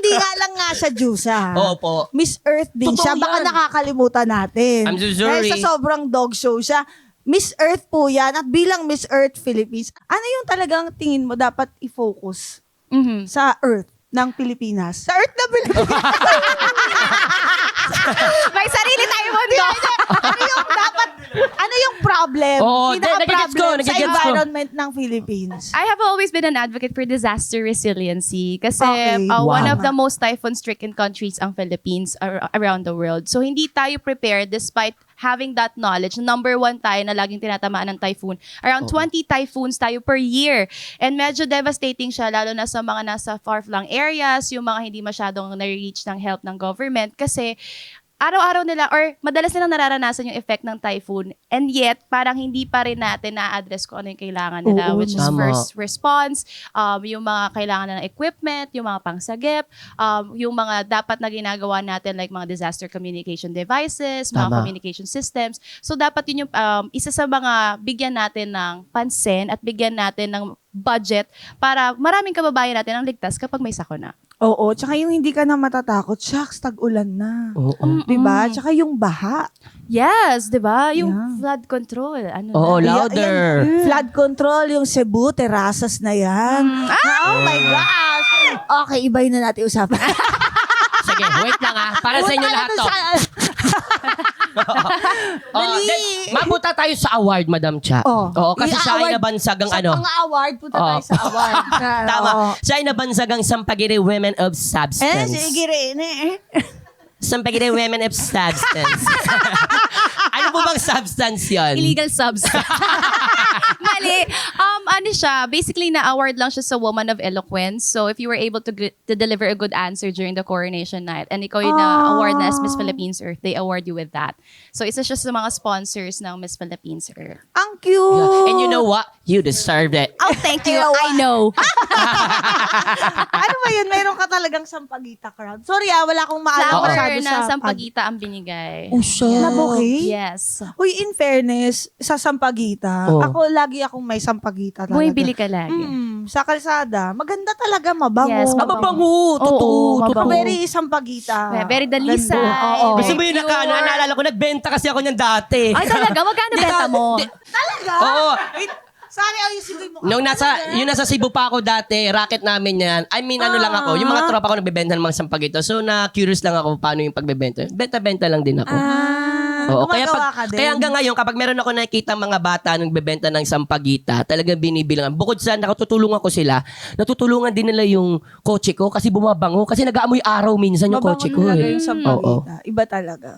hindi nga lang nga siya Diyosa. Opo. Miss Earth din Totoo siya. Baka yan. nakakalimutan natin. I'm so sorry. Dahil sa sobrang dog show siya. Miss Earth po yan. At bilang Miss Earth Philippines, ano yung talagang tingin mo dapat i-focus sa Earth ng Pilipinas? Sa Earth na Pilipinas. May sarili tayo mundo. Ano yung problem? Oo, Pinaka-problem nagigets sa ko. environment ng Philippines. I have always been an advocate for disaster resiliency kasi Okay. one Wow. of the most typhoon-stricken countries ang Philippines around the world. So hindi tayo prepared despite having that knowledge. Number one tayo na laging tinatamaan ng typhoon. Around 20 typhoons tayo per year. And medyo devastating siya lalo na sa mga nasa far-flung areas, yung mga hindi masyadong na-reach ng help ng government kasi araw-araw nila or madalas nilang nararanasan yung effect ng typhoon and yet parang hindi pa rin natin na-address kung ano yung kailangan nila Oo, which is tama. first response, yung mga kailangan na ng equipment, yung mga pangsagip, yung mga dapat na ginagawa natin like mga disaster communication devices, mga Tama. communication systems. So dapat yun yung isa sa mga bigyan natin ng pansin at bigyan natin ng budget para maraming kababayan natin ang ligtas kapag may sakuna. Oo, tsaka yung hindi ka na matatakot, shucks, tag-ulan na. Oo. Diba? Tsaka yung baha. Yes, 'di ba? Yung Yeah. flood control, ano Oo, na. louder. Flood control, yung Cebu, terasas na yan. Oh my gosh! Okay, ibahin na natin usapan. Sige, wait lang para sa inyo lahat to. Dali. Mabuta tayo sa award, Madam Cha. Oh. Oo, kasi Yung siya ay award- nabansag ang Sa ano. mga award, punta tayo Oh. sa award. Tama. Oo. Siya ay nabansag ang Sampaguiri Women of Eh, Substance. sige rin eh. Sampaguiri Women of Substance. Ano po bang substance yan? Illegal substance. Mali. Ano siya, basically na-award lang siya sa Woman of Eloquence. So if you were able to deliver a good answer during the coronation night and ikaw yung na-award na as Miss Philippines Earth, they award you with that. So isa siya sa mga sponsors ng Miss Philippines Earth. Ang cute. Yeah. And you know what? You deserved it. Oh, thank you. Ewa. I know. Ano ba yun? Meron ka talagang sampagita crowd. Sorry wala akong maalam Flower masyado na sa sampagita ang binigay. Oh, siya. Na bouquet? Yes. Uy, in fairness, sa sampagita, Oh. ako lagi akong may sampagita talaga. Bumibili ka lagi. Sa kalsada, maganda talaga, mabango. Yes, Mabango. Totoo. Oo, Totoo. mabango. Very sampagita. Very dalisay. Oo. Gusto mo yun naalala ko, nagbenta kasi ako niyan dati. Ay, talaga? Magkano benta mo? Talaga? Oo. Wait, sorry, ayusin mo. Nung nasa Cebu pa ako dati, racket namin yan. I mean, ano lang ako, yung mga tropa ko nagbebenta ng mga sampagito. So, na-curious lang ako paano yung pagbebenta. Benta-benta lang din ako. Oo, gumagawa ka din. kaya hanggang ngayon, kapag meron ako nakikita mga bata nagbebenta ng sampagita, talagang binibilangan. Bukod sa nakatutulungan ko sila, natutulungan din nila yung kotse ko kasi bumabango. Kasi nag-aamoy araw minsan yung Mabango kotse ko. talaga Eh. yung Oo. sampagita. Iba talaga.